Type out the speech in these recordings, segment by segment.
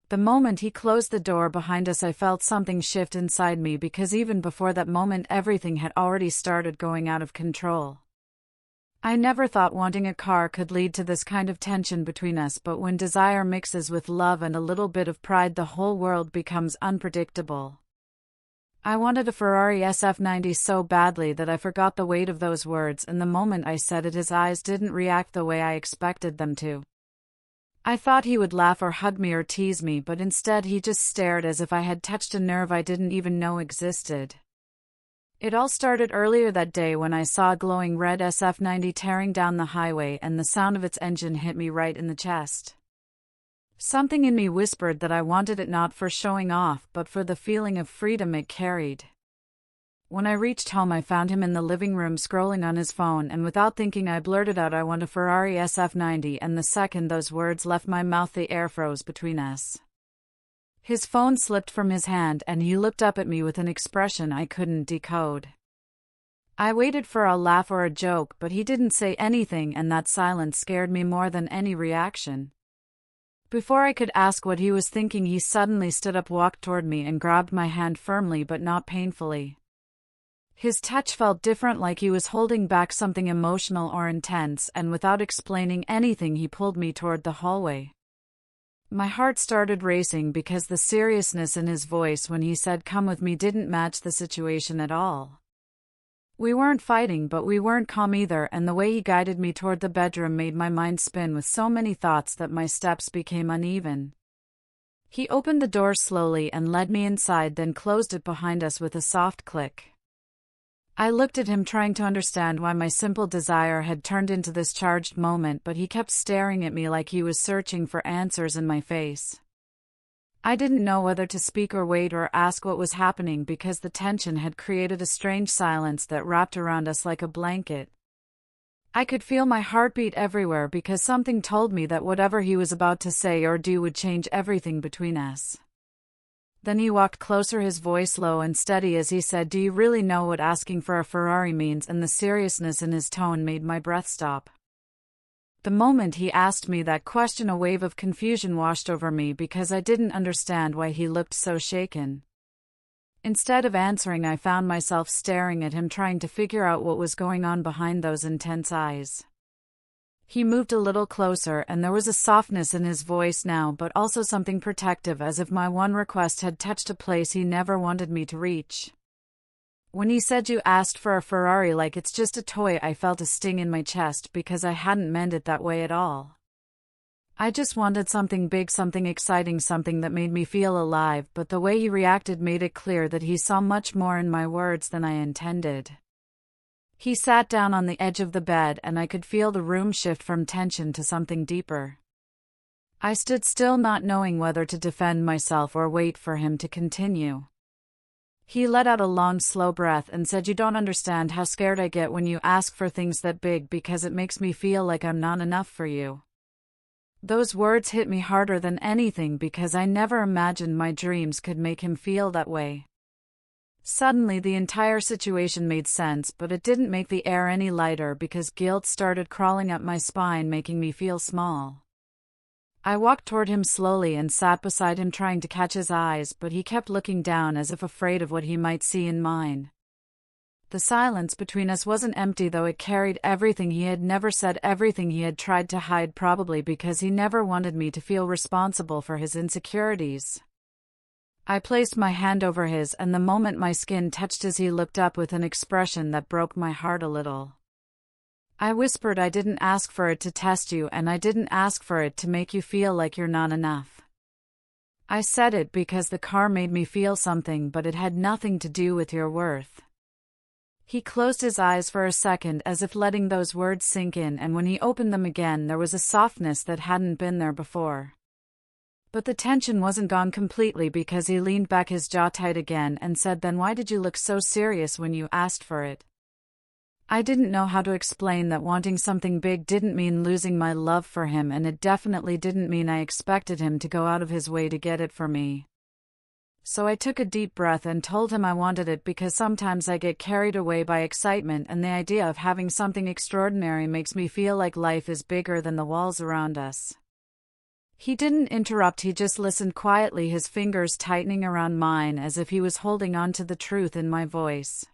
The moment he closed the door behind us, I felt something shift inside me because even before that moment, everything had already started going out of control. I never thought wanting a car could lead to this kind of tension between us, but when desire mixes with love and a little bit of pride, the whole world becomes unpredictable. I wanted a Ferrari SF90 so badly that I forgot the weight of those words, and the moment I said it, his eyes didn't react the way I expected them to. I thought he would laugh or hug me or tease me, but instead he just stared as if I had touched a nerve I didn't even know existed. It all started earlier that day when I saw a glowing red SF90 tearing down the highway, and the sound of its engine hit me right in the chest. Something in me whispered that I wanted it not for showing off, but for the feeling of freedom it carried. When I reached home, I found him in the living room scrolling on his phone, and without thinking I blurted out, "I want a Ferrari SF90, and the second those words left my mouth, the air froze between us. His phone slipped from his hand, and he looked up at me with an expression I couldn't decode. I waited for a laugh or a joke, but he didn't say anything, and that silence scared me more than any reaction. Before I could ask what he was thinking, he suddenly stood up, walked toward me, and grabbed my hand firmly but not painfully. His touch felt different, like he was holding back something emotional or intense, and without explaining anything, he pulled me toward the hallway. My heart started racing because the seriousness in his voice when he said, "Come with me," didn't match the situation at all. We weren't fighting, but we weren't calm either, and the way he guided me toward the bedroom made my mind spin with so many thoughts that my steps became uneven. He opened the door slowly and led me inside, then closed it behind us with a soft click. I looked at him, trying to understand why my simple desire had turned into this charged moment, but he kept staring at me like he was searching for answers in my face. I didn't know whether to speak or wait or ask what was happening because the tension had created a strange silence that wrapped around us like a blanket. I could feel my heartbeat everywhere because something told me that whatever he was about to say or do would change everything between us. Then he walked closer, his voice low and steady as he said, "Do you really know what asking for a Ferrari means?" And the seriousness in his tone made my breath stop. The moment he asked me that question, a wave of confusion washed over me because I didn't understand why he looked so shaken. Instead of answering, I found myself staring at him, trying to figure out what was going on behind those intense eyes. He moved a little closer, and there was a softness in his voice now, but also something protective, as if my one request had touched a place he never wanted me to reach. When he said, "You asked for a Ferrari like it's just a toy," I felt a sting in my chest because I hadn't meant it that way at all. I just wanted something big, something exciting, something that made me feel alive, but the way he reacted made it clear that he saw much more in my words than I intended. He sat down on the edge of the bed, and I could feel the room shift from tension to something deeper. I stood still, not knowing whether to defend myself or wait for him to continue. He let out a long, slow breath and said, "You don't understand how scared I get when you ask for things that big because it makes me feel like I'm not enough for you." Those words hit me harder than anything because I never imagined my dreams could make him feel that way. Suddenly, the entire situation made sense, but it didn't make the air any lighter because guilt started crawling up my spine, making me feel small. I walked toward him slowly and sat beside him, trying to catch his eyes, but he kept looking down as if afraid of what he might see in mine. The silence between us wasn't empty, though. It carried everything he had never said, everything he had tried to hide, probably because he never wanted me to feel responsible for his insecurities. I placed my hand over his, and the moment my skin touched his, he looked up with an expression that broke my heart a little. I whispered, "I didn't ask for it to test you, and I didn't ask for it to make you feel like you're not enough. I said it because the car made me feel something, but it had nothing to do with your worth." He closed his eyes for a second, as if letting those words sink in, and when he opened them again, there was a softness that hadn't been there before. But the tension wasn't gone completely because he leaned back, his jaw tight again, and said, "Then why did you look so serious when you asked for it?" I didn't know how to explain that wanting something big didn't mean losing my love for him, and it definitely didn't mean I expected him to go out of his way to get it for me. So I took a deep breath and told him I wanted it because sometimes I get carried away by excitement, and the idea of having something extraordinary makes me feel like life is bigger than the walls around us. He didn't interrupt, he just listened quietly, his fingers tightening around mine as if he was holding on to the truth in my voice.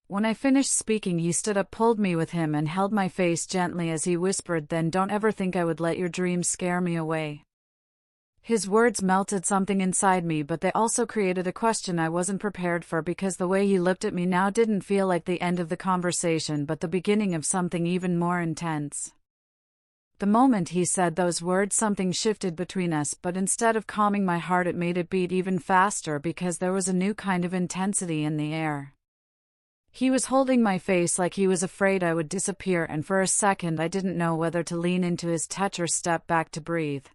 When I finished speaking, he stood up, pulled me with him, and held my face gently as he whispered, "Then don't ever think I would let your dreams scare me away." His words melted something inside me, but they also created a question I wasn't prepared for, because the way he looked at me now didn't feel like the end of the conversation, but the beginning of something even more intense. The moment he said those words, something shifted between us, but instead of calming my heart, it made it beat even faster, because there was a new kind of intensity in the air. He was holding my face like he was afraid I would disappear, and for a second I didn't know whether to lean into his touch or step back to breathe.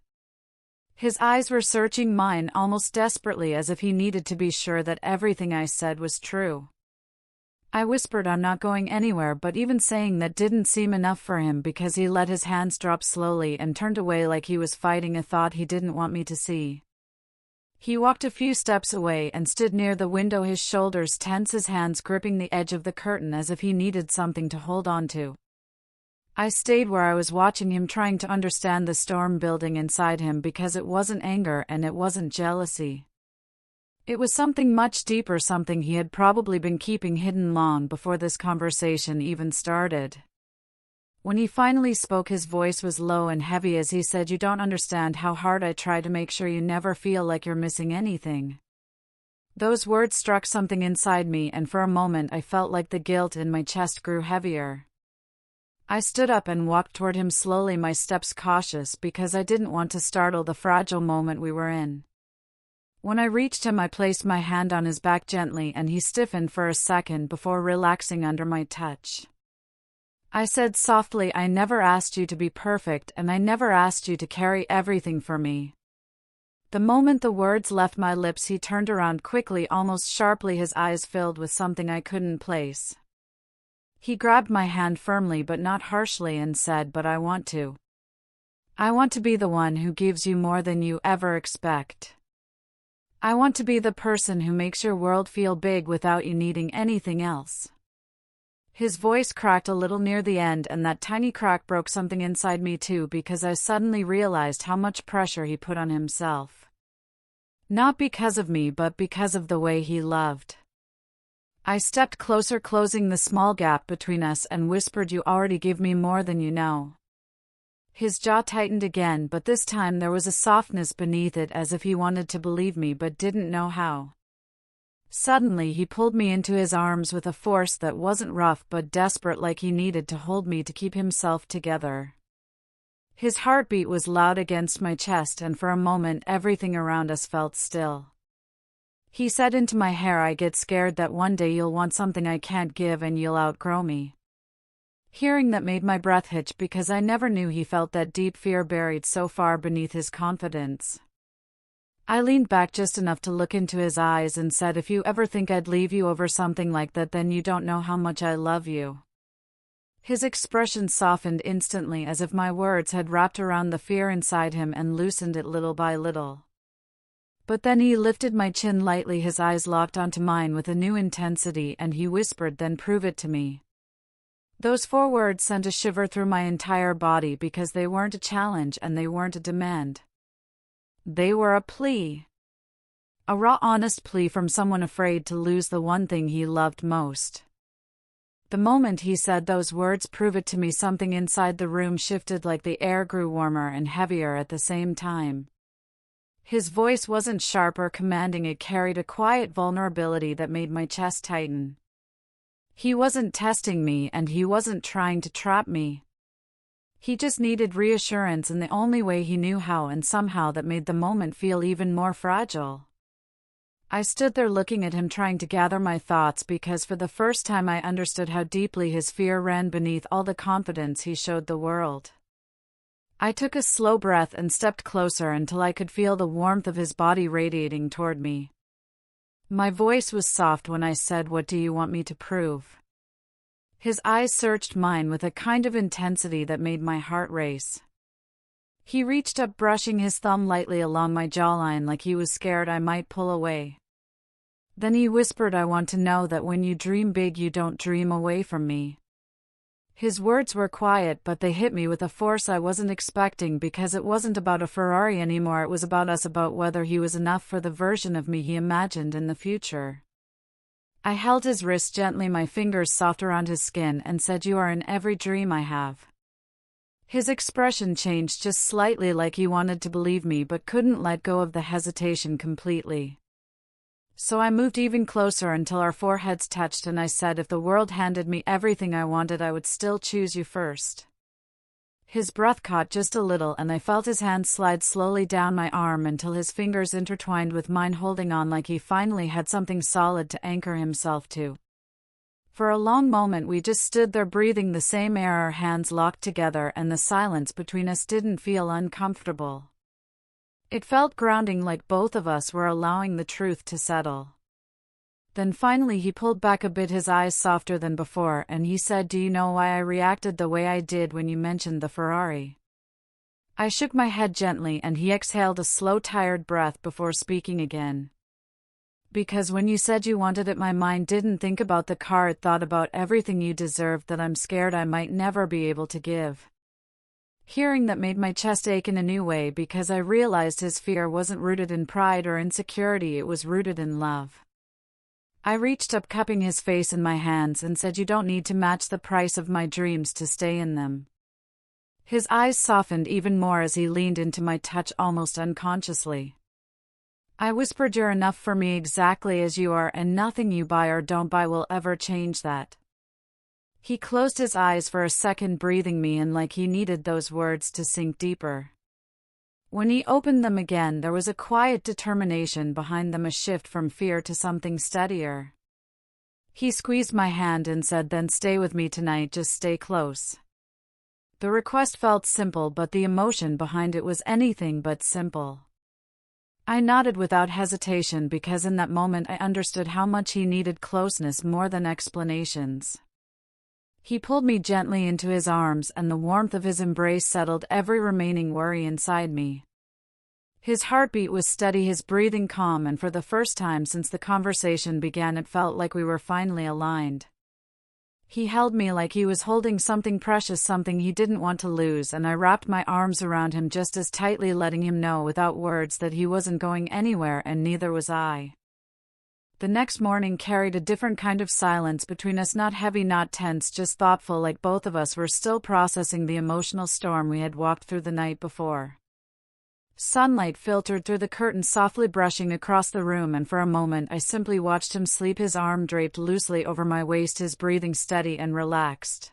His eyes were searching mine almost desperately, as if he needed to be sure that everything I said was true. I whispered, "I'm not going anywhere," but even saying that didn't seem enough for him, because he let his hands drop slowly and turned away like he was fighting a thought he didn't want me to see. He walked a few steps away and stood near the window, his shoulders tense, his hands gripping the edge of the curtain as if he needed something to hold on to. I stayed where I was, watching him, trying to understand the storm building inside him, because it wasn't anger and it wasn't jealousy. It was something much deeper, something he had probably been keeping hidden long before this conversation even started. When he finally spoke, his voice was low and heavy as he said, "You don't understand how hard I try to make sure you never feel like you're missing anything." Those words struck something inside me, and for a moment I felt like the guilt in my chest grew heavier. I stood up and walked toward him slowly, my steps cautious, because I didn't want to startle the fragile moment we were in. When I reached him, I placed my hand on his back gently, and he stiffened for a second before relaxing under my touch. I said softly, "I never asked you to be perfect, and I never asked you to carry everything for me." The moment the words left my lips, he turned around quickly, almost sharply, his eyes filled with something I couldn't place. He grabbed my hand firmly but not harshly and said, "But I want to. I want to be the one who gives you more than you ever expect. I want to be the person who makes your world feel big without you needing anything else." His voice cracked a little near the end, and that tiny crack broke something inside me too, because I suddenly realized how much pressure he put on himself. Not because of me, but because of the way he loved. I stepped closer, closing the small gap between us, and whispered, "You already give me more than you know." His jaw tightened again, but this time there was a softness beneath it, as if he wanted to believe me but didn't know how. Suddenly he pulled me into his arms with a force that wasn't rough but desperate, like he needed to hold me to keep himself together. His heartbeat was loud against my chest, and for a moment everything around us felt still. He said into my hair, "I get scared that one day you'll want something I can't give and you'll outgrow me." Hearing that made my breath hitch, because I never knew he felt that deep fear buried so far beneath his confidence. I leaned back just enough to look into his eyes and said, "If you ever think I'd leave you over something like that, then you don't know how much I love you." His expression softened instantly, as if my words had wrapped around the fear inside him and loosened it little by little. But then he lifted my chin lightly, his eyes locked onto mine with a new intensity, and he whispered, "Then prove it to me." Those 4 words sent a shiver through my entire body, because they weren't a challenge and they weren't a demand. They were a plea. A raw, honest plea from someone afraid to lose the one thing he loved most. The moment he said those words, "Prove it to me," something inside the room shifted, like the air grew warmer and heavier at the same time. His voice wasn't sharp or commanding, it carried a quiet vulnerability that made my chest tighten. He wasn't testing me, and he wasn't trying to trap me. He just needed reassurance in the only way he knew how, and somehow that made the moment feel even more fragile. I stood there looking at him, trying to gather my thoughts, because for the first time I understood how deeply his fear ran beneath all the confidence he showed the world. I took a slow breath and stepped closer until I could feel the warmth of his body radiating toward me. My voice was soft when I said, "What do you want me to prove?" His eyes searched mine with a kind of intensity that made my heart race. He reached up, brushing his thumb lightly along my jawline like he was scared I might pull away. Then he whispered, "I want to know that when you dream big, you don't dream away from me. His words were quiet, but they hit me with a force I wasn't expecting, because it wasn't about a Ferrari anymore, it was about us, about whether he was enough for the version of me he imagined in the future. I held his wrist gently, my fingers soft around his skin, and said, "You are in every dream I have." His expression changed just slightly, like he wanted to believe me but couldn't let go of the hesitation completely. So I moved even closer until our foreheads touched, and I said, "If the world handed me everything I wanted, I would still choose you first." His breath caught just a little, and I felt his hand slide slowly down my arm until his fingers intertwined with mine, holding on like he finally had something solid to anchor himself to. For a long moment we just stood there, breathing the same air, our hands locked together, and the silence between us didn't feel uncomfortable. It felt grounding, like both of us were allowing the truth to settle. Then finally he pulled back a bit, his eyes softer than before, and he said, "Do you know why I reacted the way I did when you mentioned the Ferrari?" I shook my head gently, and he exhaled a slow, tired breath before speaking again. "Because when you said you wanted it, my mind didn't think about the car, it thought about everything you deserved that I'm scared I might never be able to give." Hearing that made my chest ache in a new way, because I realized his fear wasn't rooted in pride or insecurity, it was rooted in love. I reached up, cupping his face in my hands, and said, "You don't need to match the price of my dreams to stay in them." His eyes softened even more as he leaned into my touch almost unconsciously. I whispered, "You're enough for me exactly as you are, and nothing you buy or don't buy will ever change that." He closed his eyes for a second, breathing me in like he needed those words to sink deeper. When he opened them again, there was a quiet determination behind them, a shift from fear to something steadier. He squeezed my hand and said, "Then stay with me tonight, just stay close." The request felt simple, but the emotion behind it was anything but simple. I nodded without hesitation, because in that moment I understood how much he needed closeness more than explanations. He pulled me gently into his arms, and the warmth of his embrace settled every remaining worry inside me. His heartbeat was steady, his breathing calm, and for the first time since the conversation began, it felt like we were finally aligned. He held me like he was holding something precious, something he didn't want to lose, and I wrapped my arms around him just as tightly, letting him know without words that he wasn't going anywhere, and neither was I. The next morning carried a different kind of silence between us, not heavy, not tense, just thoughtful, like both of us were still processing the emotional storm we had walked through the night before. Sunlight filtered through the curtains, softly brushing across the room, and for a moment I simply watched him sleep, his arm draped loosely over my waist, his breathing steady and relaxed.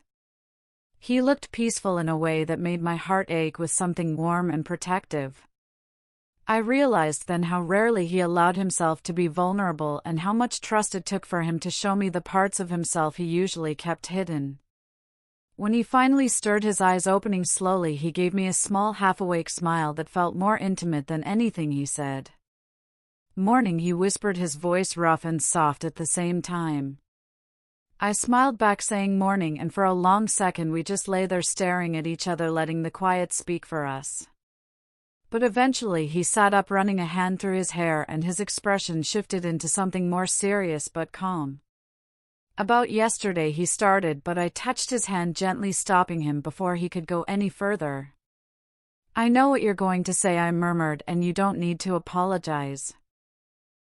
He looked peaceful in a way that made my heart ache with something warm and protective. I realized then how rarely he allowed himself to be vulnerable, and how much trust it took for him to show me the parts of himself he usually kept hidden. When he finally stirred, his eyes opening slowly, he gave me a small, half-awake smile that felt more intimate than anything he said. "Morning," he whispered, his voice rough and soft at the same time. I smiled back, saying morning, and for a long second we just lay there staring at each other, letting the quiet speak for us. But eventually he sat up, running a hand through his hair, and his expression shifted into something more serious but calm. "About yesterday," he started, but I touched his hand gently, stopping him before he could go any further. "I know what you're going to say," I murmured, "and you don't need to apologize."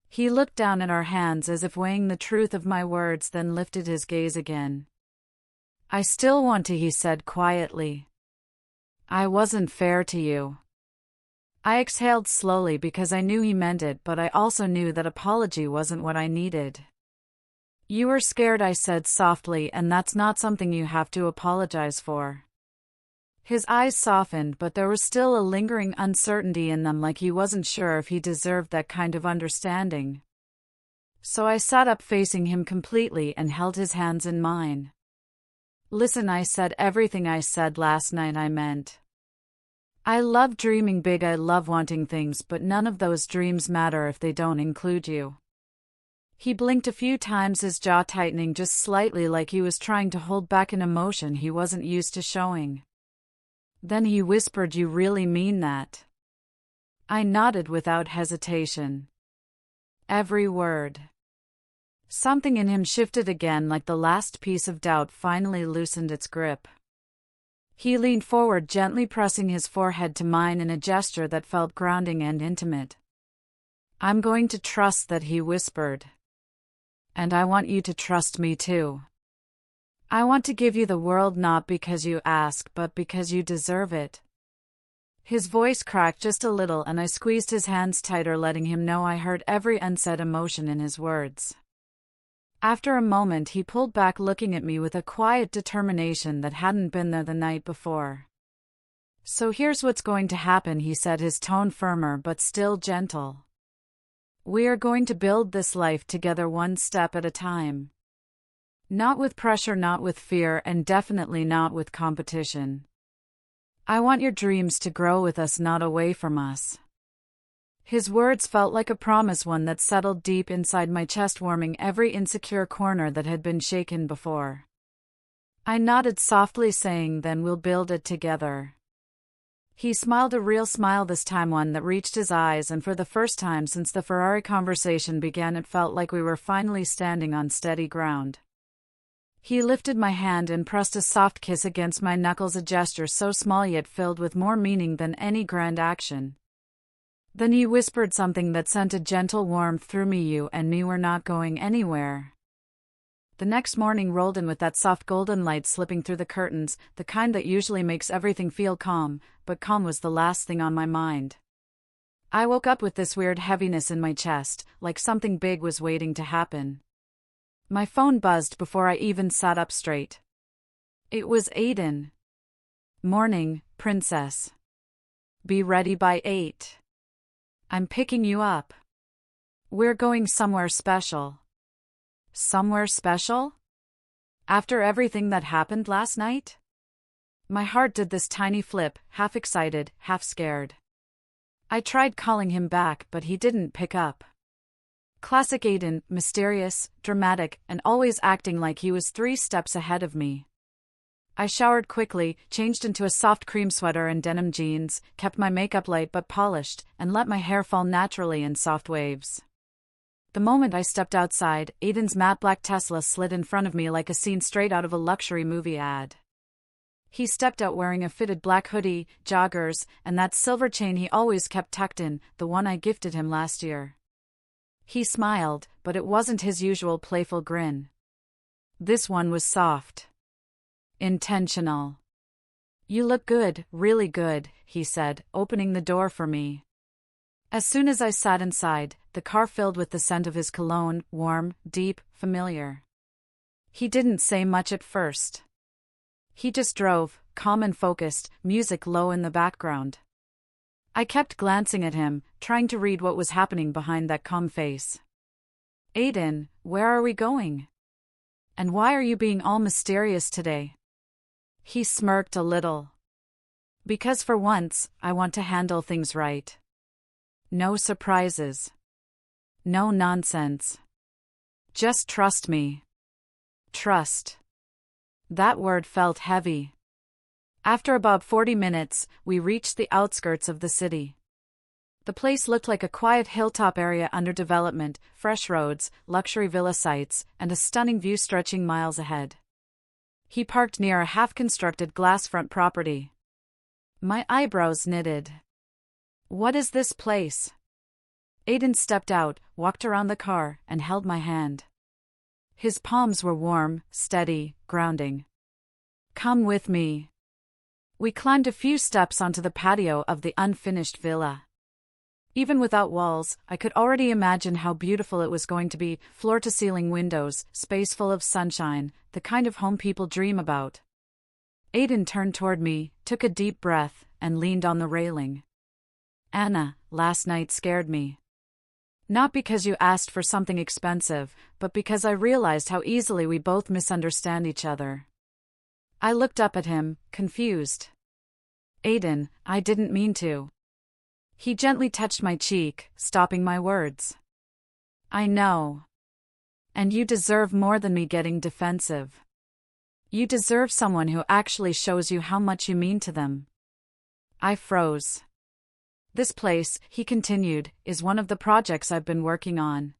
He looked down at our hands as if weighing the truth of my words, then lifted his gaze again. "I still want to," he said quietly. "I wasn't fair to you." I exhaled slowly, because I knew he meant it, but I also knew that apology wasn't what I needed. "You were scared," I said softly, "and that's not something you have to apologize for." His eyes softened, but there was still a lingering uncertainty in them, like he wasn't sure if he deserved that kind of understanding. So I sat up, facing him completely, and held his hands in mine. "Listen," I said, "everything I said last night I meant. I love dreaming big, I love wanting things, but none of those dreams matter if they don't include you." He blinked a few times, his jaw tightening just slightly, like he was trying to hold back an emotion he wasn't used to showing. Then he whispered, "You really mean that?" I nodded without hesitation. Every word. Something in him shifted again, like the last piece of doubt finally loosened its grip. He leaned forward, gently pressing his forehead to mine in a gesture that felt grounding and intimate. "I'm going to trust that," he whispered. "And I want you to trust me too. I want to give you the world, not because you ask, but because you deserve it." His voice cracked just a little, and I squeezed his hands tighter, letting him know I heard every unsaid emotion in his words. After a moment, he pulled back, looking at me with a quiet determination that hadn't been there the night before. "So here's what's going to happen," he said, his tone firmer but still gentle. "We are going to build this life together, one step at a time. Not with pressure, not with fear, and definitely not with competition. I want your dreams to grow with us, not away from us." His words felt like a promise, one that settled deep inside my chest, warming every insecure corner that had been shaken before. I nodded softly, saying, "Then we'll build it together." He smiled, a real smile this time, one that reached his eyes, and for the first time since the Ferrari conversation began, it felt like we were finally standing on steady ground. He lifted my hand and pressed a soft kiss against my knuckles, a gesture so small yet filled with more meaning than any grand action. Then he whispered something that sent a gentle warmth through me. "You and me, we're not going anywhere." The next morning rolled in with that soft golden light slipping through the curtains, the kind that usually makes everything feel calm, but calm was the last thing on my mind. I woke up with this weird heaviness in my chest, like something big was waiting to happen. My phone buzzed before I even sat up straight. It was Aiden. "Morning, princess. Be ready by 8. I'm picking you up. We're going somewhere special." "Somewhere special? After everything that happened last night?" My heart did this tiny flip, half excited, half scared. I tried calling him back, but he didn't pick up. Classic Aiden, mysterious, dramatic, and always acting like he was 3 steps ahead of me. I showered quickly, changed into a soft cream sweater and denim jeans, kept my makeup light but polished, and let my hair fall naturally in soft waves. The moment I stepped outside, Aiden's matte black Tesla slid in front of me like a scene straight out of a luxury movie ad. He stepped out wearing a fitted black hoodie, joggers, and that silver chain he always kept tucked in, the one I gifted him last year. He smiled, but it wasn't his usual playful grin. This one was soft. Intentional. "You look good, really good," he said, opening the door for me. As soon as I sat inside, the car filled with the scent of his cologne, warm, deep, familiar. He didn't say much at first. He just drove, calm and focused, music low in the background. I kept glancing at him, trying to read what was happening behind that calm face. "Aiden, where are we going? And why are you being all mysterious today?" He smirked a little. "Because for once, I want to handle things right. No surprises. No nonsense. Just trust me." Trust. That word felt heavy. After about 40 minutes, we reached the outskirts of the city. The place looked like a quiet hilltop area under development, fresh roads, luxury villa sites, and a stunning view stretching miles ahead. He parked near a half-constructed glass-front property. My eyebrows knitted. "What is this place?" Aiden stepped out, walked around the car, and held my hand. His palms were warm, steady, grounding. "Come with me." We climbed a few steps onto the patio of the unfinished villa. Even without walls, I could already imagine how beautiful it was going to be, floor-to-ceiling windows, space full of sunshine, the kind of home people dream about. Aiden turned toward me, took a deep breath, and leaned on the railing. "Anna, last night scared me. Not because you asked for something expensive, but because I realized how easily we both misunderstand each other." I looked up at him, confused. "Aiden, I didn't mean to." He gently touched my cheek, stopping my words. "I know. And you deserve more than me getting defensive. You deserve someone who actually shows you how much you mean to them." I froze. "This place," he continued, "is one of the projects I've been working on.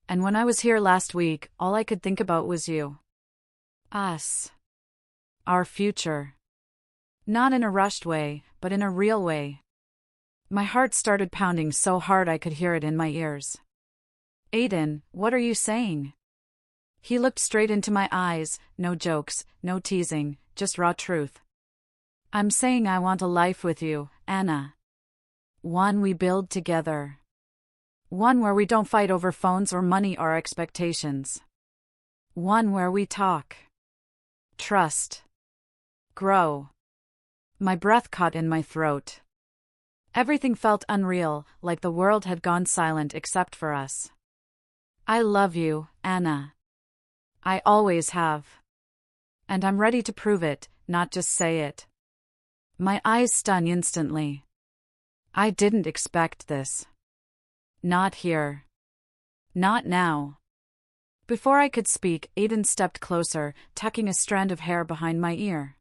And when I was here last week, all I could think about was you. Us. Our future. Not in a rushed way, but in a real way. My heart started pounding so hard I could hear it in my ears. Aiden, what are you saying? He looked straight into my eyes, no jokes, no teasing, just raw truth. I'm saying I want a life with you, Anna. One we build together. One where we don't fight over phones or money or expectations. One where we talk. Trust. Grow. My breath caught in my throat. Everything felt unreal, like the world had gone silent except for us. I love you, Anna. I always have. And I'm ready to prove it, not just say it. My eyes stung instantly. I didn't expect this. Not here. Not now. Before I could speak, Aiden stepped closer, tucking a strand of hair behind my ear.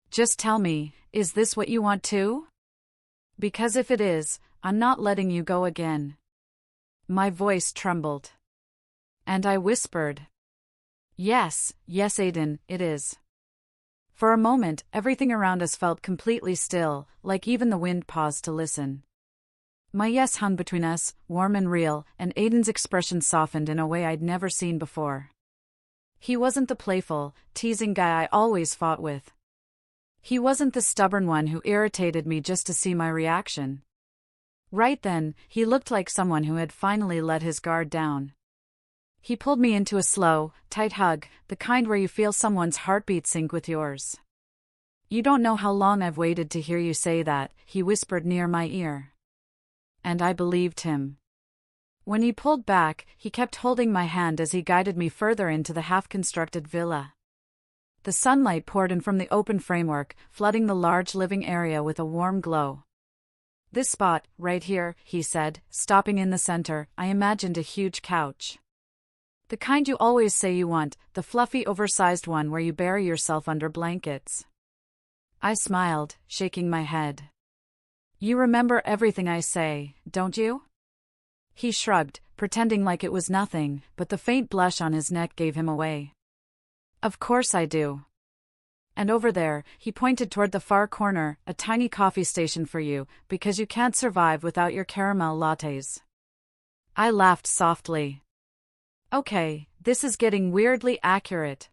Just tell me, is this what you want too? Because if it is, I'm not letting you go again. My voice trembled. And I whispered. Yes, Aiden, it is. For a moment, everything around us felt completely still, like even the wind paused to listen. My yes hung between us, warm and real, and Aiden's expression softened in a way I'd never seen before. He wasn't the playful, teasing guy I always fought with. He wasn't the stubborn one who irritated me just to see my reaction. Right then, he looked like someone who had finally let his guard down. He pulled me into a slow, tight hug, the kind where you feel someone's heartbeat sync with yours. You don't know how long I've waited to hear you say that, he whispered near my ear. And I believed him. When he pulled back, he kept holding my hand as he guided me further into the half-constructed villa. The sunlight poured in from the open framework, flooding the large living area with a warm glow. This spot, right here, he said, stopping in the center. I imagined a huge couch. The kind you always say you want, the fluffy oversized one where you bury yourself under blankets. I smiled, shaking my head. You remember everything I say, don't you? He shrugged, pretending like it was nothing, but the faint blush on his neck gave him away. Of course I do. And over there, he pointed toward the far corner, a tiny coffee station for you, because you can't survive without your caramel lattes. I laughed softly. Okay, this is getting weirdly accurate.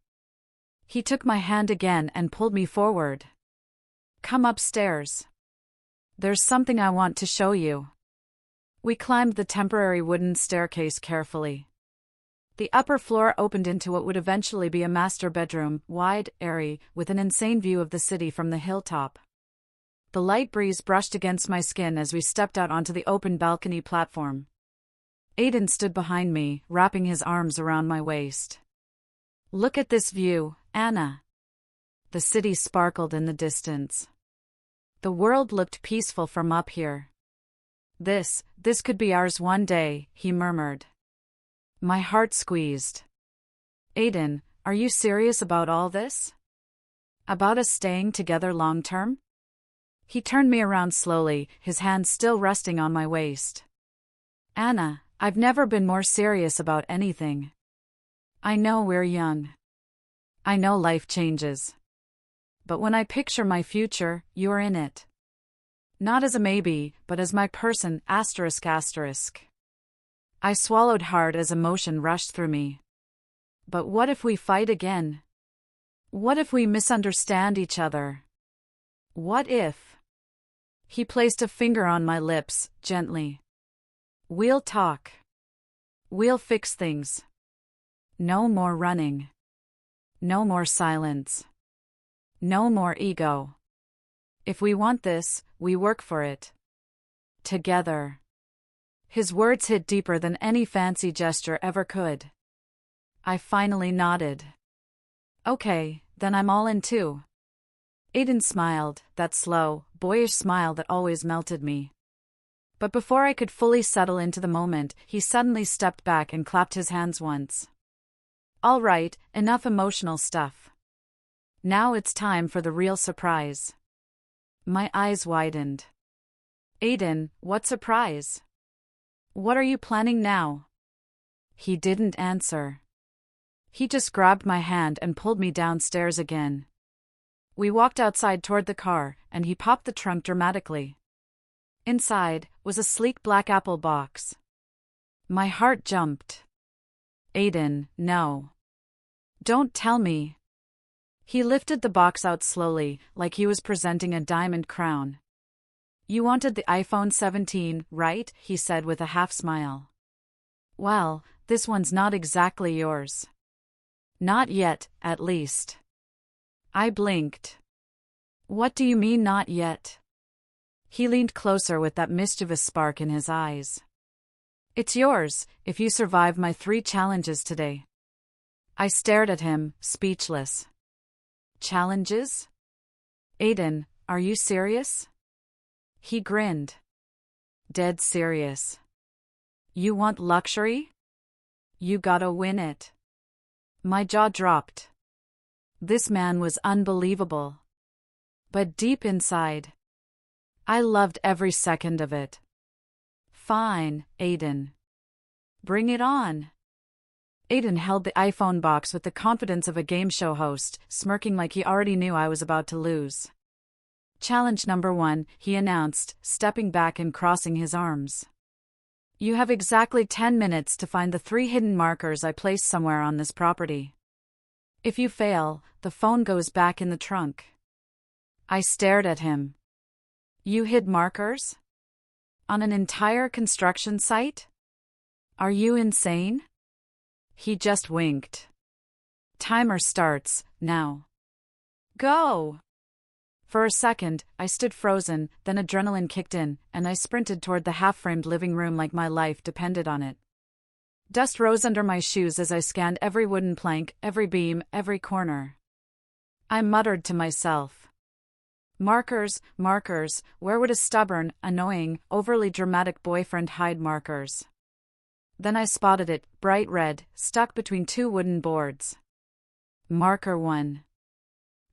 He took my hand again and pulled me forward. Come upstairs. There's something I want to show you. We climbed the temporary wooden staircase carefully. The upper floor opened into what would eventually be a master bedroom, wide, airy, with an insane view of the city from the hilltop. The light breeze brushed against my skin as we stepped out onto the open balcony platform. Aiden stood behind me, wrapping his arms around my waist. Look at this view, Anna. The city sparkled in the distance. The world looked peaceful from up here. This could be ours one day, he murmured. My heart squeezed. Aiden, are you serious about all this? About us staying together long term? He turned me around slowly, his hand still resting on my waist. Anna, I've never been more serious about anything. I know we're young. I know life changes. But when I picture my future, you're in it. Not as a maybe, but as my person, asterisk asterisk. I swallowed hard as emotion rushed through me. But what if we fight again? What if we misunderstand each other? What if? He placed a finger on my lips, gently. We'll talk. We'll fix things. No more running. No more silence. No more ego. If we want this, we work for it. Together. His words hit deeper than any fancy gesture ever could. I finally nodded. Okay, then I'm all in too. Aiden smiled, that slow, boyish smile that always melted me. But before I could fully settle into the moment, he suddenly stepped back and clapped his hands once. All right, enough emotional stuff. Now it's time for the real surprise. My eyes widened. Aiden, what surprise? What are you planning now? He didn't answer. He just grabbed my hand and pulled me downstairs again. We walked outside toward the car, and he popped the trunk dramatically. Inside was a sleek black Apple box. My heart jumped. Aiden, no. Don't tell me. He lifted the box out slowly, like he was presenting a diamond crown. You wanted the iPhone 17, right? He said with a half smile. Well, this one's not exactly yours. Not yet, at least. I blinked. What do you mean not yet? He leaned closer with that mischievous spark in his eyes. It's yours, if you survive my 3 challenges today. I stared at him, speechless. Challenges? Aiden, are you serious? He grinned. Dead serious. You want luxury? You gotta win it. My jaw dropped. This man was unbelievable. But deep inside, I loved every second of it. Fine, Aiden. Bring it on. Aiden held the iPhone box with the confidence of a game show host, smirking like he already knew I was about to lose. Challenge number 1, he announced, stepping back and crossing his arms. You have exactly 10 minutes to find the 3 hidden markers I placed somewhere on this property. If you fail, the phone goes back in the trunk. I stared at him. You hid markers? On an entire construction site? Are you insane? He just winked. Timer starts, now. Go! For a second, I stood frozen, then adrenaline kicked in, and I sprinted toward the half-framed living room like my life depended on it. Dust rose under my shoes as I scanned every wooden plank, every beam, every corner. I muttered to myself. Markers, markers, where would a stubborn, annoying, overly dramatic boyfriend hide markers? Then I spotted it, bright red, stuck between 2 wooden boards. Marker 1.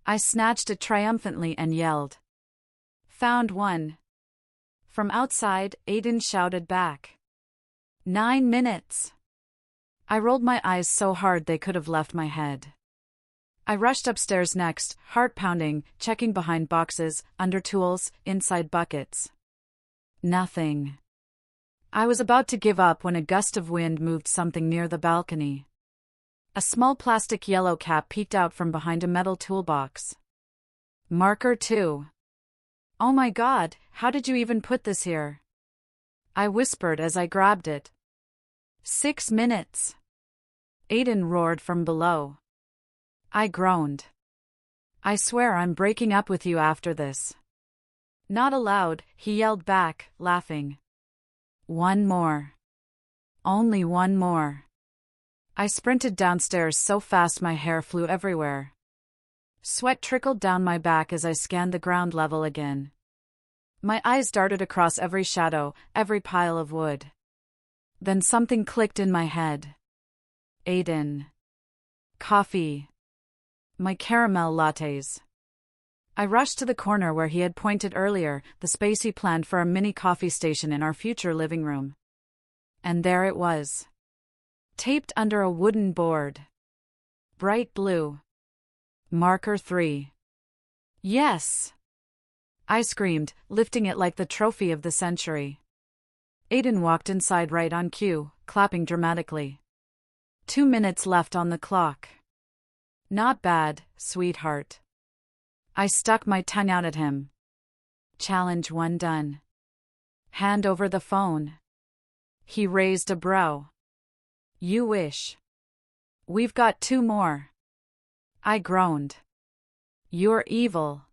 I snatched it triumphantly and yelled. Found one. From outside, Aiden shouted back. 9 minutes. I rolled my eyes so hard they could have left my head. I rushed upstairs next, heart pounding, checking behind boxes, under tools, inside buckets. Nothing. I was about to give up when a gust of wind moved something near the balcony. A small plastic yellow cap peeked out from behind a metal toolbox. Marker 2. Oh my God, how did you even put this here? I whispered as I grabbed it. 6 minutes. Aiden roared from below. I groaned. I swear I'm breaking up with you after this. Not aloud, he yelled back, laughing. 1 more. Only 1 more. I sprinted downstairs so fast my hair flew everywhere. Sweat trickled down my back as I scanned the ground level again. My eyes darted across every shadow, every pile of wood. Then something clicked in my head. Aiden. Coffee. My caramel lattes. I rushed to the corner where he had pointed earlier, the space he planned for a mini coffee station in our future living room. And there it was. Taped under a wooden board. Bright blue. Marker 3. Yes! I screamed, lifting it like the trophy of the century. Aiden walked inside right on cue, clapping dramatically. 2 minutes left on the clock. Not bad, sweetheart. I stuck my tongue out at him. Challenge 1 done. Hand over the phone. He raised a brow. You wish. We've got 2 more. I groaned. You're evil.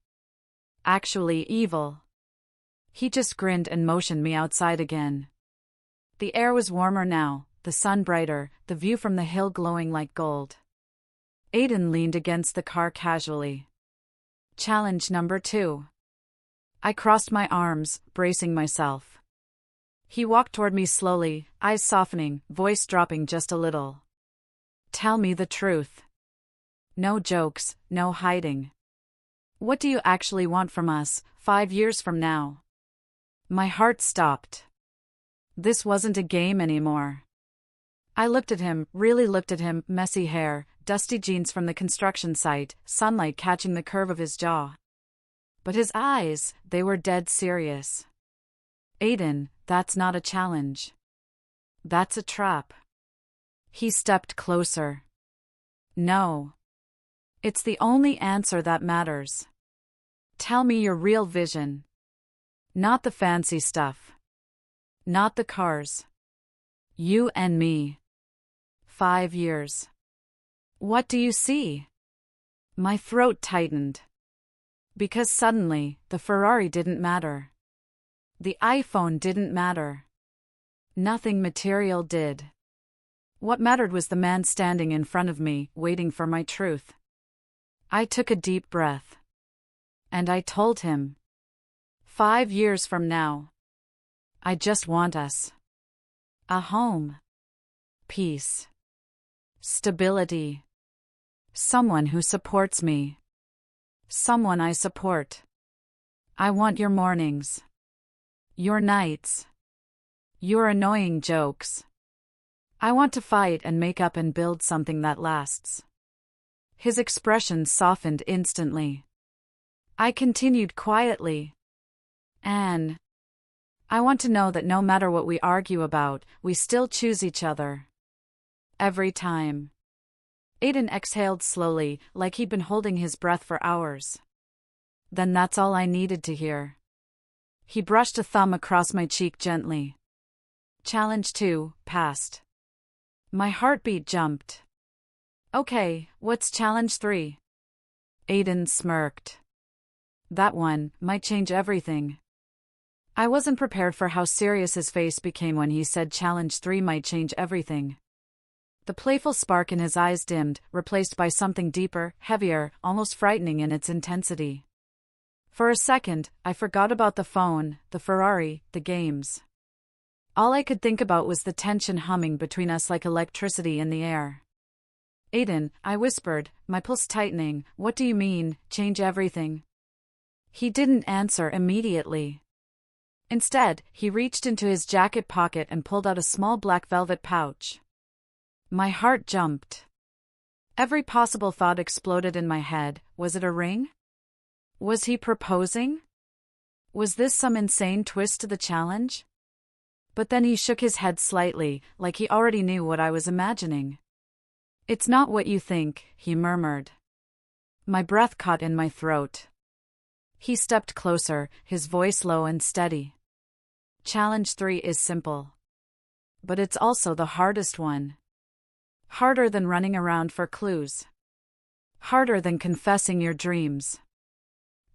Actually evil. He just grinned and motioned me outside again. The air was warmer now, the sun brighter, the view from the hill glowing like gold. Aiden leaned against the car casually. Challenge number 2. I crossed my arms, bracing myself. He walked toward me slowly, eyes softening, voice dropping just a little. Tell me the truth. No jokes, no hiding. What do you actually want from us, 5 years from now? My heart stopped. This wasn't a game anymore. I looked at him, really looked at him, messy hair, dusty jeans from the construction site, sunlight catching the curve of his jaw. But his eyes, they were dead serious. Aiden, that's not a challenge. That's a trap. He stepped closer. No. It's the only answer that matters. Tell me your real vision. Not the fancy stuff. Not the cars. You and me. 5 years. What do you see? My throat tightened. Because suddenly, the Ferrari didn't matter. The iPhone didn't matter. Nothing material did. What mattered was the man standing in front of me, waiting for my truth. I took a deep breath. And I told him. 5 years from now. I just want us. A home. Peace. Stability. Someone who supports me. Someone I support. I want your mornings. Your nights. Your annoying jokes. I want to fight and make up and build something that lasts. His expression softened instantly. I continued quietly. Anne. I want to know that no matter what we argue about, we still choose each other. Every time. Aiden exhaled slowly, like he'd been holding his breath for hours. Then that's all I needed to hear. He brushed a thumb across my cheek gently. Challenge 2, passed. My heartbeat jumped. Okay, what's challenge 3? Aiden smirked. That one might change everything. I wasn't prepared for how serious his face became when he said challenge 3 might change everything. The playful spark in his eyes dimmed, replaced by something deeper, heavier, almost frightening in its intensity. For a second, I forgot about the phone, the Ferrari, the games. All I could think about was the tension humming between us like electricity in the air. Aiden, I whispered, my pulse tightening, what do you mean, change everything? He didn't answer immediately. Instead, he reached into his jacket pocket and pulled out a small black velvet pouch. My heart jumped. Every possible thought exploded in my head. Was it a ring? Was he proposing? Was this some insane twist to the challenge? But then he shook his head slightly, like he already knew what I was imagining. It's not what you think, he murmured. My breath caught in my throat. He stepped closer, his voice low and steady. Challenge 3 is simple. But it's also the hardest one. Harder than running around for clues. Harder than confessing your dreams.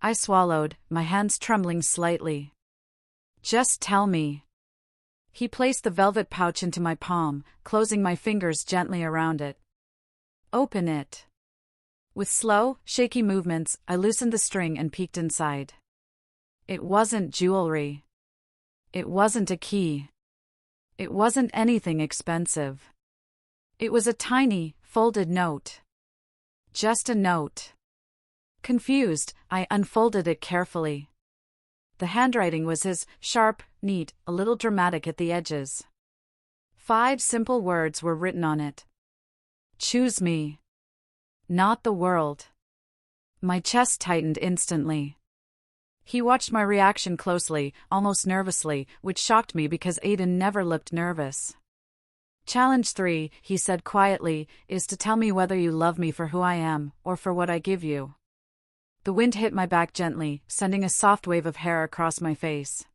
I swallowed, my hands trembling slightly. Just tell me. He placed the velvet pouch into my palm, closing my fingers gently around it. Open it. With slow, shaky movements, I loosened the string and peeked inside. It wasn't jewelry. It wasn't a key. It wasn't anything expensive. It was a tiny, folded note. Just a note. Confused, I unfolded it carefully. The handwriting was his, sharp, neat, a little dramatic at the edges. 5 simple words were written on it. Choose me. Not the world. My chest tightened instantly. He watched my reaction closely, almost nervously, which shocked me because Aiden never looked nervous. Challenge 3, he said quietly, is to tell me whether you love me for who I am, or for what I give you. The wind hit my back gently, sending a soft wave of hair across my face.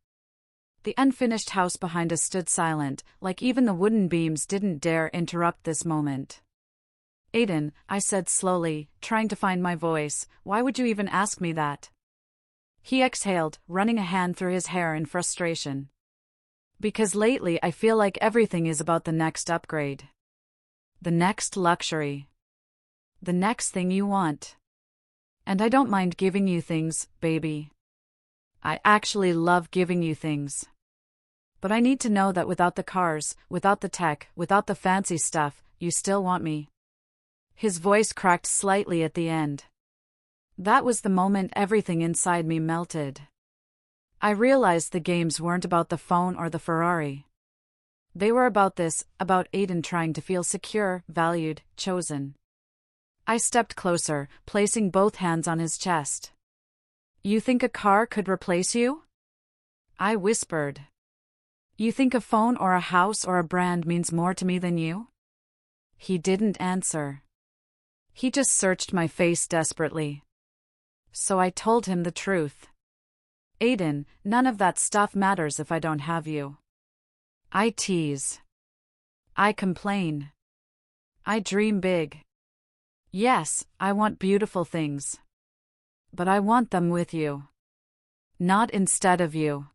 The unfinished house behind us stood silent, like even the wooden beams didn't dare interrupt this moment. Aiden, I said slowly, trying to find my voice, why would you even ask me that? He exhaled, running a hand through his hair in frustration. Because lately I feel like everything is about the next upgrade. The next luxury. The next thing you want. And I don't mind giving you things, baby. I actually love giving you things. But I need to know that without the cars, without the tech, without the fancy stuff, you still want me. His voice cracked slightly at the end. That was the moment everything inside me melted. I realized the games weren't about the phone or the Ferrari. They were about this, about Aiden trying to feel secure, valued, chosen. I stepped closer, placing both hands on his chest. You think a car could replace you? I whispered. You think a phone or a house or a brand means more to me than you? He didn't answer. He just searched my face desperately. So I told him the truth. Aiden, none of that stuff matters if I don't have you. I tease. I complain. I dream big. Yes, I want beautiful things. But I want them with you. Not instead of you.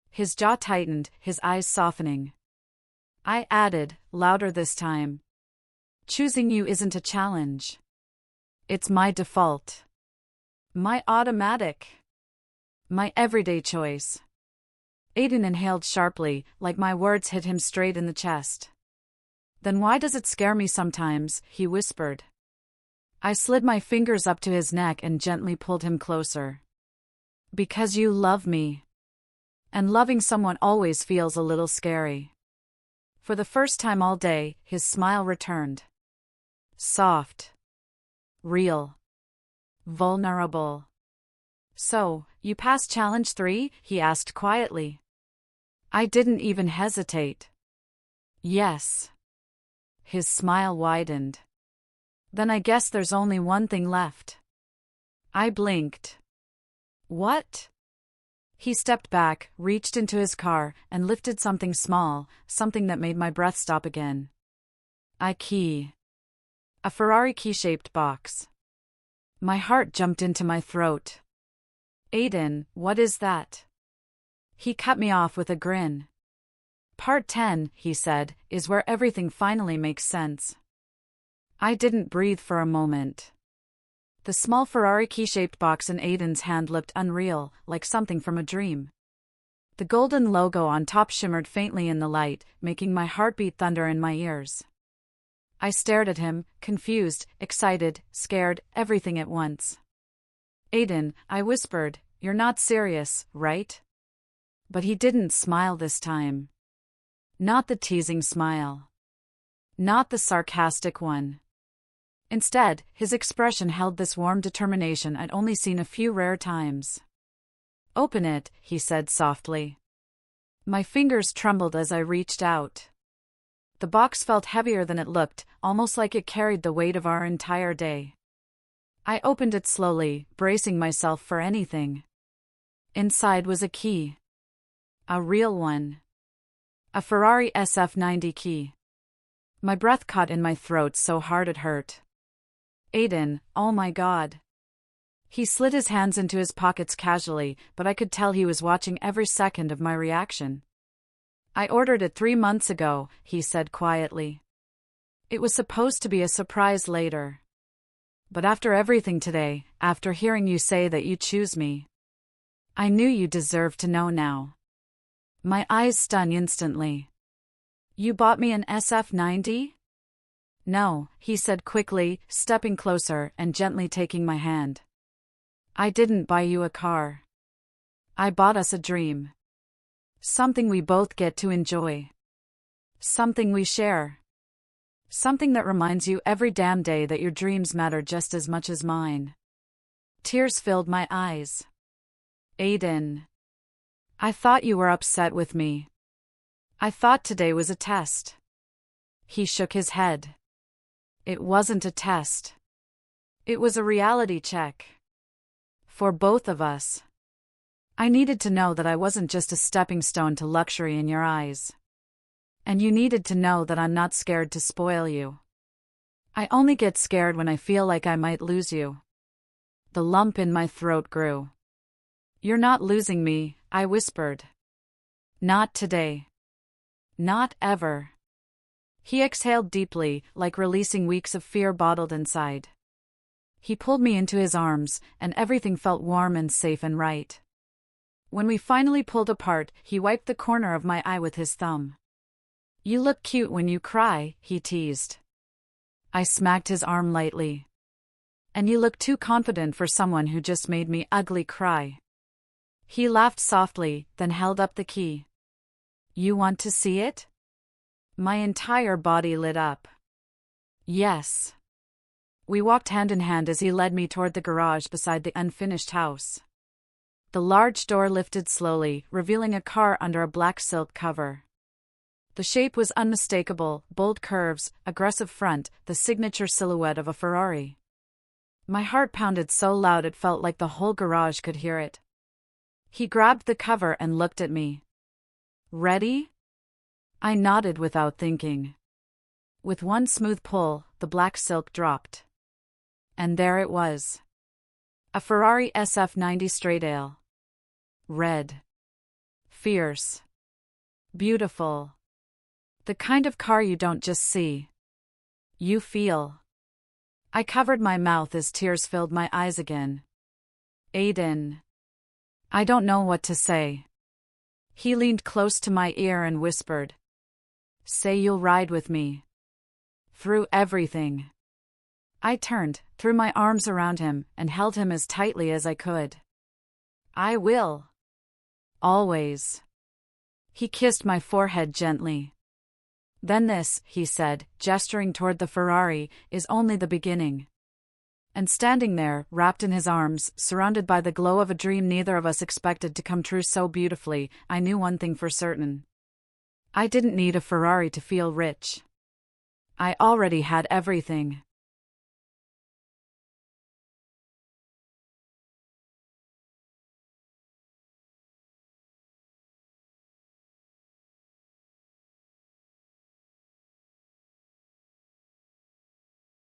His jaw tightened, his eyes softening. I added, louder this time. Choosing you isn't a challenge. It's my default. My automatic. My everyday choice. Aiden inhaled sharply, like my words hit him straight in the chest. Then why does it scare me sometimes? He whispered. I slid my fingers up to his neck and gently pulled him closer. Because you love me. And loving someone always feels a little scary. For the first time all day, his smile returned. Soft. Real. Vulnerable. So, you passed challenge 3? He asked quietly. I didn't even hesitate. Yes. His smile widened. Then I guess there's only one thing left. I blinked. What? He stepped back, reached into his car, and lifted something small, something that made my breath stop again. A key. A Ferrari key-shaped box. My heart jumped into my throat. Aiden, what is that? He cut me off with a grin. Part 10, he said, is where everything finally makes sense. I didn't breathe for a moment. The small Ferrari key-shaped box in Aiden's hand looked unreal, like something from a dream. The golden logo on top shimmered faintly in the light, making my heartbeat thunder in my ears. I stared at him, confused, excited, scared, everything at once. Aiden, I whispered, you're not serious, right? But he didn't smile this time. Not the teasing smile. Not the sarcastic one. Instead, his expression held this warm determination I'd only seen a few rare times. Open it, he said softly. My fingers trembled as I reached out. The box felt heavier than it looked, almost like it carried the weight of our entire day. I opened it slowly, bracing myself for anything. Inside was a key. A real one. A Ferrari SF90 key. My breath caught in my throat so hard it hurt. Aiden, oh my God. He slid his hands into his pockets casually, but I could tell he was watching every second of my reaction. I ordered it 3 months ago, he said quietly. It was supposed to be a surprise later. But after everything today, after hearing you say that you choose me, I knew you deserved to know now. My eyes stung instantly. You bought me an SF90? No, he said quickly, stepping closer and gently taking my hand. I didn't buy you a car. I bought us a dream. Something we both get to enjoy. Something we share. Something that reminds you every damn day that your dreams matter just as much as mine. Tears filled my eyes. Aiden. I thought you were upset with me. I thought today was a test. He shook his head. It wasn't a test. It was a reality check. For both of us. I needed to know that I wasn't just a stepping stone to luxury in your eyes. And you needed to know that I'm not scared to spoil you. I only get scared when I feel like I might lose you. The lump in my throat grew. You're not losing me, I whispered. Not today. Not ever. He exhaled deeply, like releasing weeks of fear bottled inside. He pulled me into his arms, and everything felt warm and safe and right. When we finally pulled apart, he wiped the corner of my eye with his thumb. You look cute when you cry, he teased. I smacked his arm lightly. And you look too confident for someone who just made me ugly cry. He laughed softly, then held up the key. You want to see it? My entire body lit up. Yes. We walked hand in hand as he led me toward the garage beside the unfinished house. The large door lifted slowly, revealing a car under a black silk cover. The shape was unmistakable, bold curves, aggressive front, the signature silhouette of a Ferrari. My heart pounded so loud it felt like the whole garage could hear it. He grabbed the cover and looked at me. Ready? I nodded without thinking. With one smooth pull, the black silk dropped. And there it was. A Ferrari SF90 straight ale. Red. Fierce. Beautiful. The kind of car you don't just see. You feel. I covered my mouth as tears filled my eyes again. Aiden. I don't know what to say. He leaned close to my ear and whispered. Say you'll ride with me. Through everything. I turned, threw my arms around him, and held him as tightly as I could. I will. Always. He kissed my forehead gently. Then this, he said, gesturing toward the Ferrari, is only the beginning. And standing there, wrapped in his arms, surrounded by the glow of a dream neither of us expected to come true so beautifully, I knew one thing for certain. I didn't need a Ferrari to feel rich. I already had everything.